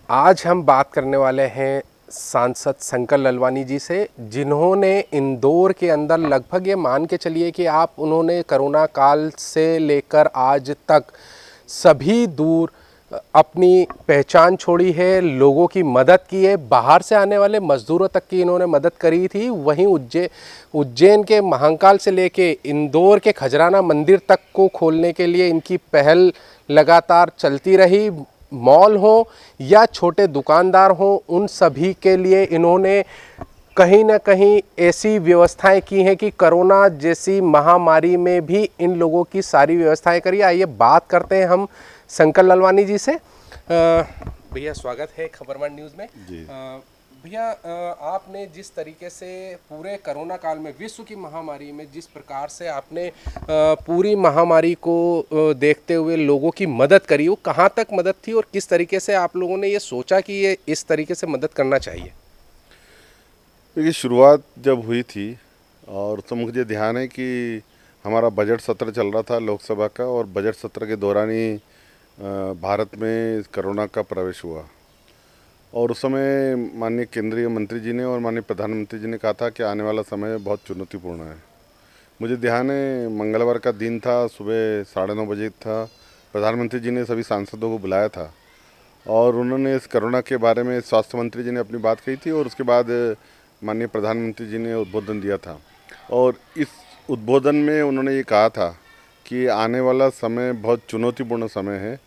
आज हम बात करने वाले हैं सांसद शंकर ललवानी जी से, जिन्होंने इंदौर के अंदर लगभग ये मान के चलिए कि उन्होंने कोरोना काल से लेकर आज तक सभी दूर अपनी पहचान छोड़ी है, लोगों की मदद की है, बाहर से आने वाले मजदूरों तक की इन्होंने मदद करी थी। वहीं उज्जैन के महाकाल से लेके इंदौर के खजराना मंदिर तक को खोलने के लिए इनकी पहल लगातार चलती रही। मॉल हो या छोटे दुकानदार हो, उन सभी के लिए इन्होंने कहीं ना कहीं ऐसी व्यवस्थाएं की हैं कि कोरोना जैसी महामारी में भी इन लोगों की सारी व्यवस्थाएं करी। आइए बात करते हैं हम शंकर ललवानी जी से। भैया स्वागत है खबरमंड न्यूज़ में जी। भैया, आपने जिस तरीके से पूरे कोरोना काल में, विश्व की महामारी में, जिस प्रकार से आपने पूरी महामारी को देखते हुए लोगों की मदद करी, वो कहाँ तक मदद थी और किस तरीके से आप लोगों ने ये सोचा कि ये इस तरीके से मदद करना चाहिए? देखिए, शुरुआत जब हुई थी और तो मुझे ध्यान है कि हमारा बजट सत्र चल रहा था लोकसभा का, और बजट सत्र के दौरान ही भारत में कोरोना का प्रवेश हुआ। और उस समय माननीय केंद्रीय मंत्री जी ने और माननीय प्रधानमंत्री जी ने कहा था कि आने वाला समय बहुत चुनौतीपूर्ण है। मुझे ध्यान है, मंगलवार का दिन था, सुबह 9:30 बजे था। प्रधानमंत्री जी ने सभी सांसदों को बुलाया था और उन्होंने इस कोरोना के बारे में स्वास्थ्य मंत्री जी ने अपनी बात कही थी, और उसके बाद माननीय प्रधानमंत्री जी ने उद्बोधन दिया था। और इस उद्बोधन में उन्होंने ये कहा था कि आने वाला समय बहुत चुनौतीपूर्ण समय है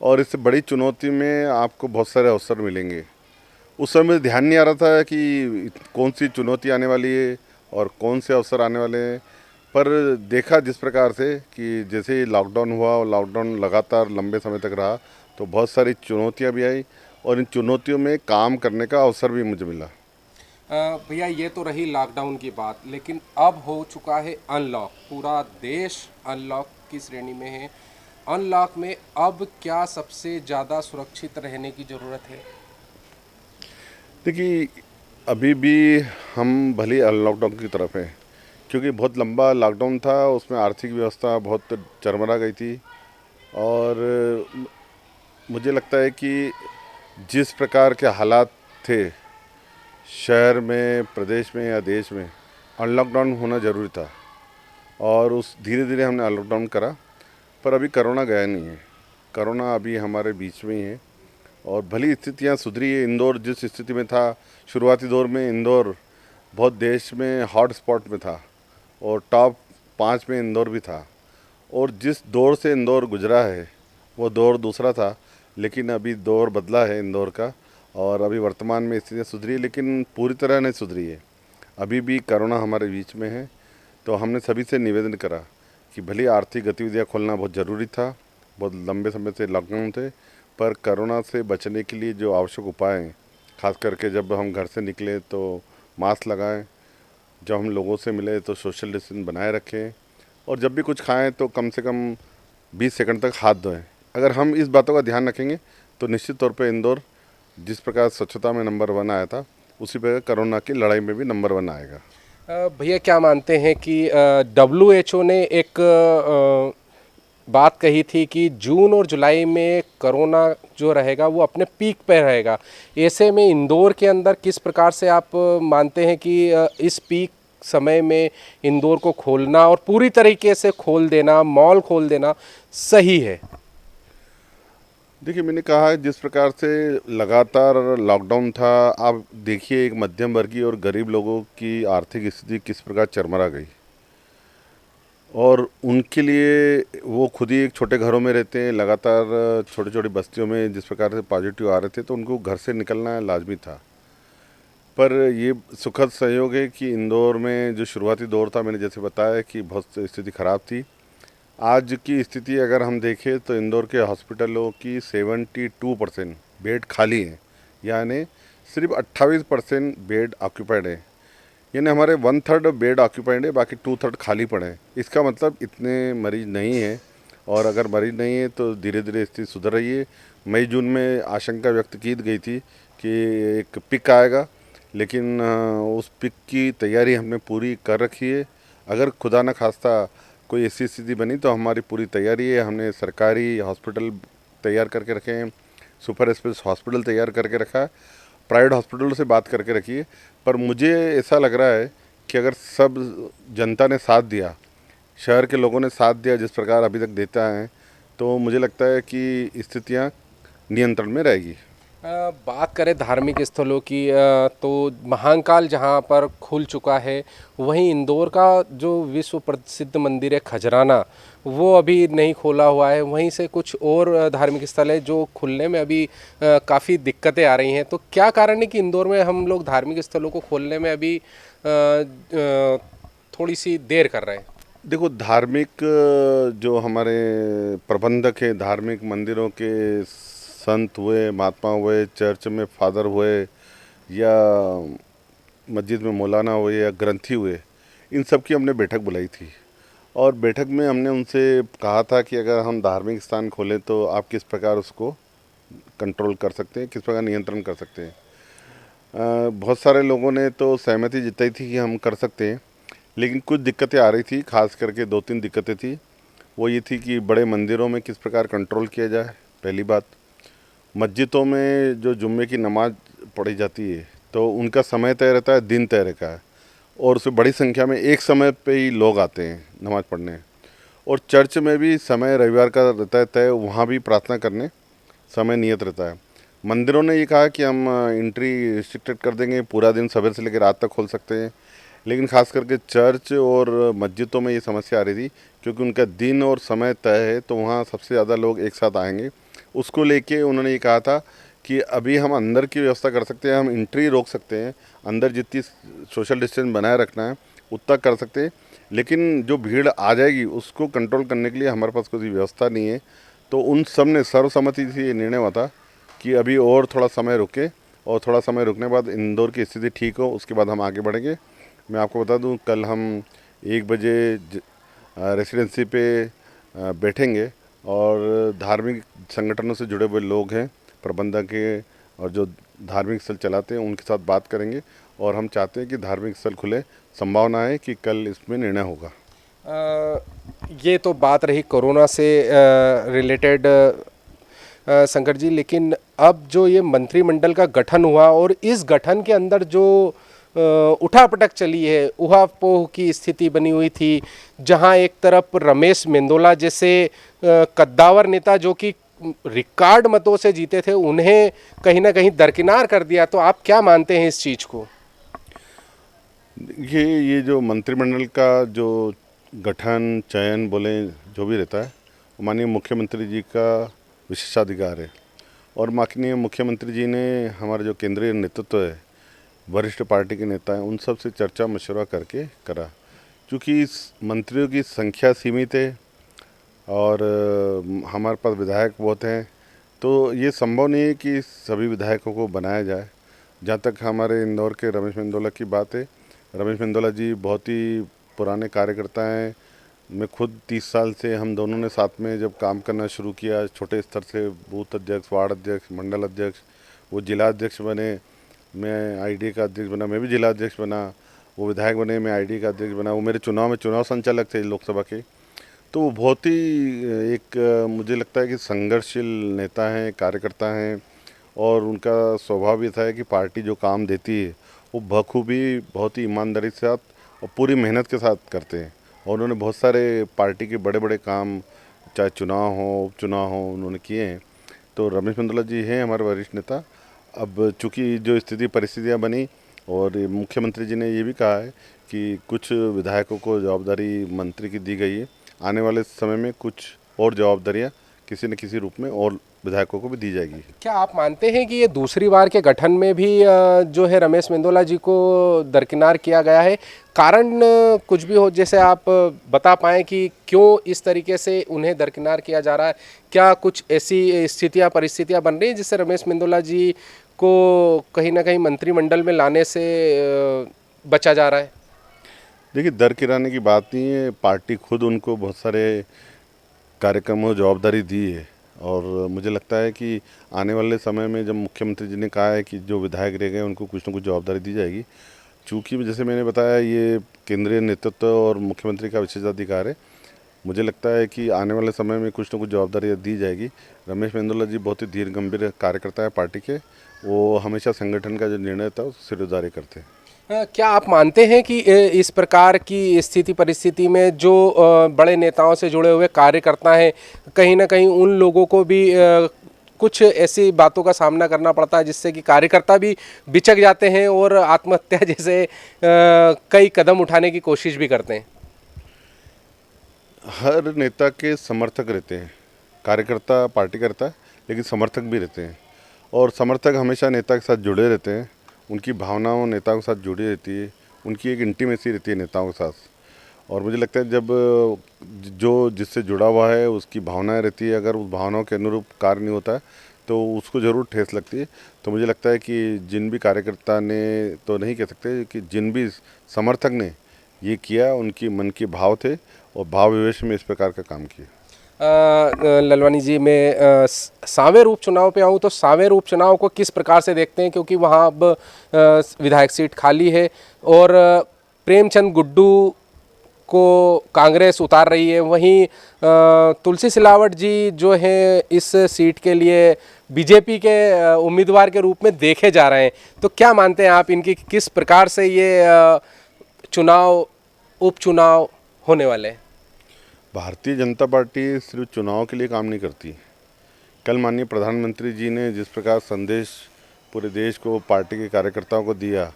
और इस बड़ी चुनौती में आपको बहुत सारे अवसर मिलेंगे। उस समय मुझे ध्यान नहीं आ रहा था कि कौन सी चुनौती आने वाली है और कौन से अवसर आने वाले हैं, पर देखा जिस प्रकार से कि जैसे ही लॉकडाउन हुआ और लॉकडाउन लगातार लंबे समय तक रहा, तो बहुत सारी चुनौतियां भी आई और इन चुनौतियों में काम करने का अवसर भी मुझे मिला। भैया, ये तो रही लॉकडाउन की बात, लेकिन अब हो चुका है अनलॉक। पूरा देश अनलॉक की श्रेणी में है। अनलॉक में अब क्या सबसे ज़्यादा सुरक्षित रहने की ज़रूरत है? देखिए, अभी भी हम भले लॉकडाउन की तरफ हैं, क्योंकि बहुत लंबा लॉकडाउन था, उसमें आर्थिक व्यवस्था बहुत चरमरा गई थी। और मुझे लगता है कि जिस प्रकार के हालात थे शहर में, प्रदेश में या देश में, अनलॉकडाउन होना ज़रूरी था। और उस धीरे धीरे हमने अनलॉकडाउन करा, पर अभी कोरोना गया नहीं है। कोरोना अभी हमारे बीच में ही है और भली स्थितियां सुधरी है। इंदौर जिस स्थिति में था शुरुआती दौर में, इंदौर बहुत देश में हॉट स्पॉट में था और टॉप 5 में इंदौर भी था। और जिस दौर से इंदौर गुजरा है वो दौर दूसरा था, लेकिन अभी दौर बदला है इंदौर का। और अभी वर्तमान में स्थितियाँ सुधरी है, लेकिन पूरी तरह नहीं सुधरी है। अभी भी कोरोना हमारे बीच में है। तो हमने सभी से निवेदन करा कि भले आर्थिक गतिविधियाँ खोलना बहुत ज़रूरी था, बहुत लंबे समय से लॉकडाउन थे, पर कोरोना से बचने के लिए जो आवश्यक उपाय हैं, खास करके जब हम घर से निकले तो मास्क लगाएं, जब हम लोगों से मिले तो सोशल डिस्टेंस बनाए रखें, और जब भी कुछ खाएं तो कम से कम 20 सेकंड तक हाथ धोएं। अगर हम इस बातों का ध्यान रखेंगे तो निश्चित तौर पे इंदौर जिस प्रकार स्वच्छता में नंबर 1 आया था, उसी प्रकार कोरोना की लड़ाई में भी नंबर 1 आएगा। भैया, क्या मानते हैं कि WHO ने एक बात कही थी कि जून और जुलाई में कोरोना जो रहेगा वो अपने पीक पे रहेगा। ऐसे में इंदौर के अंदर किस प्रकार से आप मानते हैं कि इस पीक समय में इंदौर को खोलना और पूरी तरीके से खोल देना, मॉल खोल देना सही है? देखिए, मैंने कहा है जिस प्रकार से लगातार लॉकडाउन था, आप देखिए एक मध्यम वर्गीय और गरीब लोगों की आर्थिक स्थिति किस प्रकार चरमरा गई। और उनके लिए वो खुद ही एक छोटे घरों में रहते हैं, लगातार छोटी छोटी बस्तियों में जिस प्रकार से पॉजिटिव आ रहे थे, तो उनको घर से निकलना लाजमी था। पर ये सुखद संयोग है कि इंदौर में जो शुरुआती दौर था, मैंने जैसे बताया कि बहुत स्थिति ख़राब थी। आज की स्थिति अगर हम देखें तो इंदौर के हॉस्पिटलों की 72% बेड खाली हैं, यानी सिर्फ 28% बेड ऑक्यूपाइड है। यानी हमारे 1/3 बेड ऑक्यूपाइड है, बाकी 2/3 खाली पड़े हैं। इसका मतलब इतने मरीज नहीं हैं, और अगर मरीज नहीं है तो धीरे धीरे स्थिति सुधर रही है। मई जून में आशंका व्यक्त की गई थी कि एक पिक आएगा, लेकिन उस पिक की तैयारी हमने पूरी कर रखी है। अगर खुदा न खास्ता कोई ऐसी स्थिति बनी तो हमारी पूरी तैयारी है। हमने सरकारी हॉस्पिटल तैयार करके रखे हैं, सुपर स्पेशल हॉस्पिटल तैयार करके रखा है, प्राइवेट हॉस्पिटलों से बात करके रखी है। पर मुझे ऐसा लग रहा है कि अगर सब जनता ने साथ दिया, शहर के लोगों ने साथ दिया जिस प्रकार अभी तक देता है, तो मुझे लगता है कि स्थितियाँ नियंत्रण में रहेगी। बात करें धार्मिक स्थलों की, तो महाकाल जहाँ पर खुल चुका है, वहीं इंदौर का जो विश्व प्रसिद्ध मंदिर है खजराना, वो अभी नहीं खोला हुआ है। वहीं से कुछ और धार्मिक स्थल है जो खुलने में अभी काफ़ी दिक्कतें आ रही हैं। तो क्या कारण है कि इंदौर में हम लोग धार्मिक स्थलों को खोलने में अभी थोड़ी सी देर कर रहे हैं? देखो, धार्मिक जो हमारे प्रबंधक हैं, धार्मिक मंदिरों के संत हुए, महात्मा हुए, चर्च में फादर हुए, या मस्जिद में मौलाना हुए, या ग्रंथी हुए, इन सब की हमने बैठक बुलाई थी। और बैठक में हमने उनसे कहा था कि अगर हम धार्मिक स्थान खोलें तो आप किस प्रकार उसको कंट्रोल कर सकते हैं, किस प्रकार नियंत्रण कर सकते हैं। बहुत सारे लोगों ने तो सहमति जताई थी कि हम कर सकते हैं, लेकिन कुछ दिक्कतें आ रही थी। खास करके 2-3 दिक्कतें थी। वो ये थी कि बड़े मंदिरों में किस प्रकार कंट्रोल किया जाए, पहली बात। मस्जिदों में जो जुम्मे की नमाज़ पढ़ी जाती है तो उनका समय तय रहता है, दिन तय रहता है, और उसमें बड़ी संख्या में एक समय पे ही लोग आते हैं नमाज़ पढ़ने। और चर्च में भी समय रविवार का रहता है तय, वहाँ भी प्रार्थना करने समय नियत रहता है। मंदिरों ने ये कहा कि हम एंट्री रिस्ट्रिक्टेड कर देंगे, पूरा दिन सवेरे से लेकर रात तक खोल सकते हैं। लेकिन खास करके चर्च और मस्जिदों में ये समस्या आ रही थी, क्योंकि उनका दिन और समय तय है, तो वहाँ सबसे ज़्यादा लोग एक साथ आएंगे। उसको लेके उन्होंने ये कहा था कि अभी हम अंदर की व्यवस्था कर सकते हैं, हम एंट्री रोक सकते हैं, अंदर जितनी सोशल डिस्टेंस बनाए रखना है उतना कर सकते हैं, लेकिन जो भीड़ आ जाएगी उसको कंट्रोल करने के लिए हमारे पास कोई व्यवस्था नहीं है। तो उन सब ने सर्वसम्मति से ये निर्णय हुआ था कि अभी और थोड़ा समय रुके, और थोड़ा समय रुकने के बाद इंदौर की स्थिति ठीक हो उसके बाद हम आगे बढ़ेंगे। मैं आपको बता दूं, कल हम 1 बजे रेसिडेंसी पे बैठेंगे, और धार्मिक संगठनों से जुड़े हुए लोग हैं, प्रबंधक हैं, और जो धार्मिक स्थल चलाते हैं उनके साथ बात करेंगे। और हम चाहते हैं कि धार्मिक स्थल खुले, संभावना है कि कल इसमें निर्णय होगा। ये तो बात रही कोरोना से रिलेटेड, शंकर जी। लेकिन अब जो ये मंत्रिमंडल का गठन हुआ और इस गठन के अंदर जो उठापटक चली है, उहापोह की स्थिति बनी हुई थी, जहां एक तरफ रमेश मेंदोला जैसे कद्दावर नेता जो कि रिकॉर्ड मतों से जीते थे, उन्हें कहीं ना कहीं दरकिनार कर दिया। तो आप क्या मानते हैं इस चीज़ को? ये जो मंत्रिमंडल का जो गठन चयन बोले जो भी रहता है, वो माननीय मुख्यमंत्री जी का विशेषाधिकार है। और माननीय मुख्यमंत्री जी ने हमारे जो केंद्रीय नेतृत्व है, वरिष्ठ पार्टी के नेता हैं, उन सब से चर्चा मशवरा करके करा। क्योंकि इस मंत्रियों की संख्या सीमित है, और हमारे पास विधायक बहुत हैं, तो ये संभव नहीं है कि सभी विधायकों को बनाया जाए। जहाँ तक हमारे इंदौर के रमेश मेंदोला की बात है, रमेश मेंदोला जी बहुत ही पुराने कार्यकर्ता हैं। मैं खुद 30 साल से, हम दोनों ने साथ में जब काम करना शुरू किया, छोटे स्तर से बूथ अध्यक्ष, वार्ड अध्यक्ष, मंडल अध्यक्ष, वो जिला अध्यक्ष बने, मैं आईडी का अध्यक्ष बना, मैं भी जिला अध्यक्ष बना, वो विधायक बने, मैं आईडी का अध्यक्ष बना, वो मेरे चुनाव में चुनाव संचालक थे लोकसभा के। तो वो बहुत ही एक मुझे लगता है कि संघर्षशील नेता हैं, कार्यकर्ता हैं, और उनका स्वभाव भी था है कि पार्टी जो काम देती है वो बखूबी, बहुत ही ईमानदारी के साथ और पूरी मेहनत के साथ करते हैं। और उन्होंने बहुत सारे पार्टी के बड़े बड़े काम, चाहे चुनाव हो, उपचुनाव हो, उन्होंने किए हैं। तो रमेश मेंदोला जी हैं हमारे वरिष्ठ नेता। अब चूँकि जो स्थिति परिस्थितियाँ बनी, और मुख्यमंत्री जी ने ये भी कहा है कि कुछ विधायकों को जवाबदारी मंत्री की दी गई है, आने वाले समय में कुछ और जवाबदारियां किसी न किसी रूप में और विधायकों को भी दी जाएगी। क्या आप मानते हैं कि ये दूसरी बार के गठन में भी जो है रमेश मेंदोला जी को दरकिनार किया गया है? कारण कुछ भी हो, जैसे आप बता पाएं कि क्यों इस तरीके से उन्हें दरकिनार किया जा रहा है? क्या कुछ ऐसी स्थितियां, परिस्थितियां बन रही हैं जिससे रमेश मेंदोला जी को कहीं ना कहीं मंत्रिमंडल में लाने से बचा जा रहा है? देखिए, दरकिराने की बात नहीं है, पार्टी खुद उनको बहुत सारे कार्यक्रमों जवाबदारी दी है। और मुझे लगता है कि आने वाले समय में जब मुख्यमंत्री जी ने कहा है कि जो विधायक रह गए उनको कुछ न कुछ जवाबदारी दी जाएगी। चूँकि जैसे मैंने बताया, ये केंद्रीय नेतृत्व और मुख्यमंत्री का विशेषाधिकार है। मुझे लगता है कि आने वाले समय में कुछ ना कुछ जवाबदारी दी जाएगी। रमेश मेंदोला जी बहुत ही धीर गंभीर कार्यकर्ता है पार्टी के, वो हमेशा संगठन का जो निर्णय था उसकी सिरदर्शी करते हैं। क्या आप मानते हैं कि इस प्रकार की स्थिति परिस्थिति में जो बड़े नेताओं से जुड़े हुए कार्यकर्ता हैं, कहीं ना कहीं उन लोगों को भी कुछ ऐसी बातों का सामना करना पड़ता है जिससे कि कार्यकर्ता भी बिचक जाते हैं और आत्महत्या जैसे कई कदम उठाने की कोशिश भी करते हैं? हर नेता के समर्थक रहते हैं, कार्यकर्ता पार्टी करता है लेकिन समर्थक भी रहते हैं, और समर्थक हमेशा नेता के साथ जुड़े रहते हैं। उनकी भावनाओं नेताओं के साथ जुड़ी रहती है, उनकी एक इंटीमेसी रहती है नेताओं के साथ। और मुझे लगता है जब जो जिससे जुड़ा हुआ है उसकी भावनाएं रहती है, अगर उस भावनाओं के अनुरूप कार्य नहीं होता है तो उसको ज़रूर ठेस लगती है। तो मुझे लगता है कि जिन भी कार्यकर्ता ने, तो नहीं कह सकते कि जिन भी समर्थक ने ये किया, उनकी मन के भाव थे और भाव विवेश में इस प्रकार का काम किया। ललवानी जी, मैं सांवेर उपचुनाव पे आऊँ तो सांवेर उपचुनाव को किस प्रकार से देखते हैं, क्योंकि वहाँ अब विधायक सीट खाली है और प्रेमचंद गुड्डू को कांग्रेस उतार रही है, वहीं तुलसी सिलावट जी जो हैं इस सीट के लिए बीजेपी के उम्मीदवार के रूप में देखे जा रहे हैं। तो क्या मानते हैं आप इनकी किस प्रकार से ये चुनाव उपचुनाव होने वाले हैं? भारतीय जनता पार्टी सिर्फ चुनाव के लिए काम नहीं करती। कल माननीय प्रधानमंत्री जी ने जिस प्रकार संदेश पूरे देश को, पार्टी के कार्यकर्ताओं को दिया,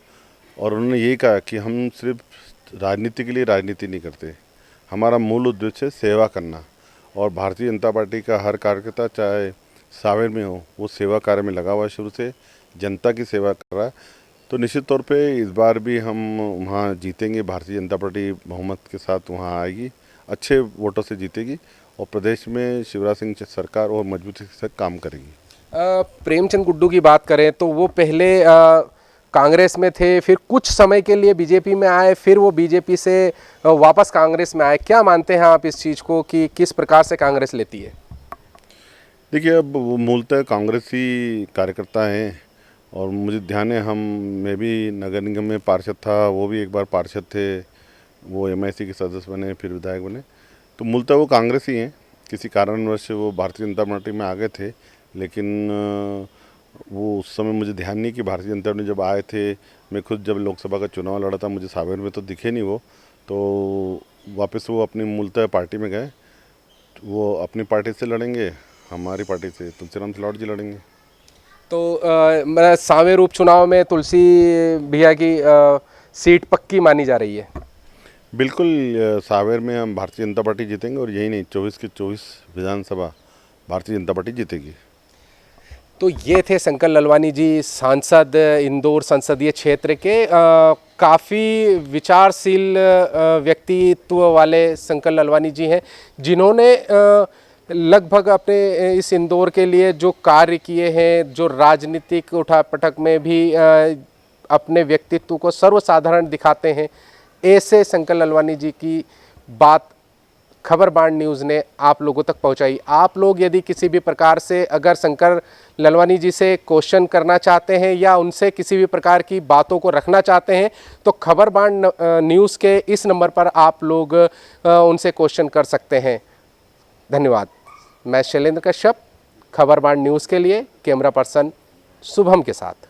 और उन्होंने यही कहा कि हम सिर्फ राजनीति के लिए राजनीति नहीं करते, हमारा मूल उद्देश्य है सेवा करना। और भारतीय जनता पार्टी का हर कार्यकर्ता, चाहे सांवेर में हो, वो सेवा कार्य में लगा हुआ है, शुरू से जनता की सेवा कर रहा है। तो निश्चित तौर पे इस बार भी हम वहाँ जीतेंगे। भारतीय जनता पार्टी बहुमत के साथ वहाँ आएगी, अच्छे वोटों से जीतेगी, और प्रदेश में शिवराज सिंह सरकार और मजबूती से काम करेगी। प्रेमचंद गुड्डू की बात करें तो वो पहले कांग्रेस में थे, फिर कुछ समय के लिए बीजेपी में आए, फिर वो बीजेपी से वापस कांग्रेस में आए। क्या मानते हैं आप इस चीज़ को कि किस प्रकार से कांग्रेस लेती है? देखिए, अब वो मूलतः कांग्रेसी कार्यकर्ता हैं, और मुझे ध्यान है मैं भी नगर निगम में पार्षद था, वो भी एक बार पार्षद थे, वो MIC के सदस्य बने, फिर विधायक बने। तो मूलतः वो कांग्रेसी हैं। किसी कारणवश वो भारतीय जनता पार्टी में आ गए थे, लेकिन वो उस समय मुझे ध्यान नहीं कि भारतीय जनता पार्टी जब आए थे, मैं खुद जब लोकसभा का चुनाव लड़ा था, मुझे सांवेर में तो दिखे नहीं वो। तो वापस वो अपनी मूलतः पार्टी में गए। वो अपनी पार्टी से लड़ेंगे, हमारी पार्टी से तुलसीराम सिलावट जी लड़ेंगे। तो सांवेर उपचुनाव में तुलसी भैया की सीट पक्की मानी जा रही है? बिल्कुल, सांवेर में हम भारतीय जनता पार्टी जीतेंगे, और यही नहीं, 24 के 24 विधानसभा भारतीय जनता पार्टी जीतेगी। तो ये थे शंकर ललवानी जी, सांसद इंदौर संसदीय क्षेत्र के। काफ़ी विचारशील व्यक्तित्व वाले शंकर ललवानी जी हैं, जिन्होंने लगभग अपने इस इंदौर के लिए जो कार्य किए हैं, जो राजनीतिक उठापटक में भी अपने व्यक्तित्व को सर्वसाधारण दिखाते हैं, ऐसे शंकर ललवानी जी की बात खबर बाण न्यूज़ ने आप लोगों तक पहुंचाई। आप लोग यदि किसी भी प्रकार से अगर शंकर ललवानी जी से क्वेश्चन करना चाहते हैं या उनसे किसी भी प्रकार की बातों को रखना चाहते हैं, तो खबर बाण न्यूज़ के इस नंबर पर आप लोग उनसे क्वेश्चन कर सकते हैं। धन्यवाद। मैं शैलेंद्र कश्यप, खबर बाण न्यूज़ के लिए कैमरा पर्सन शुभम के साथ।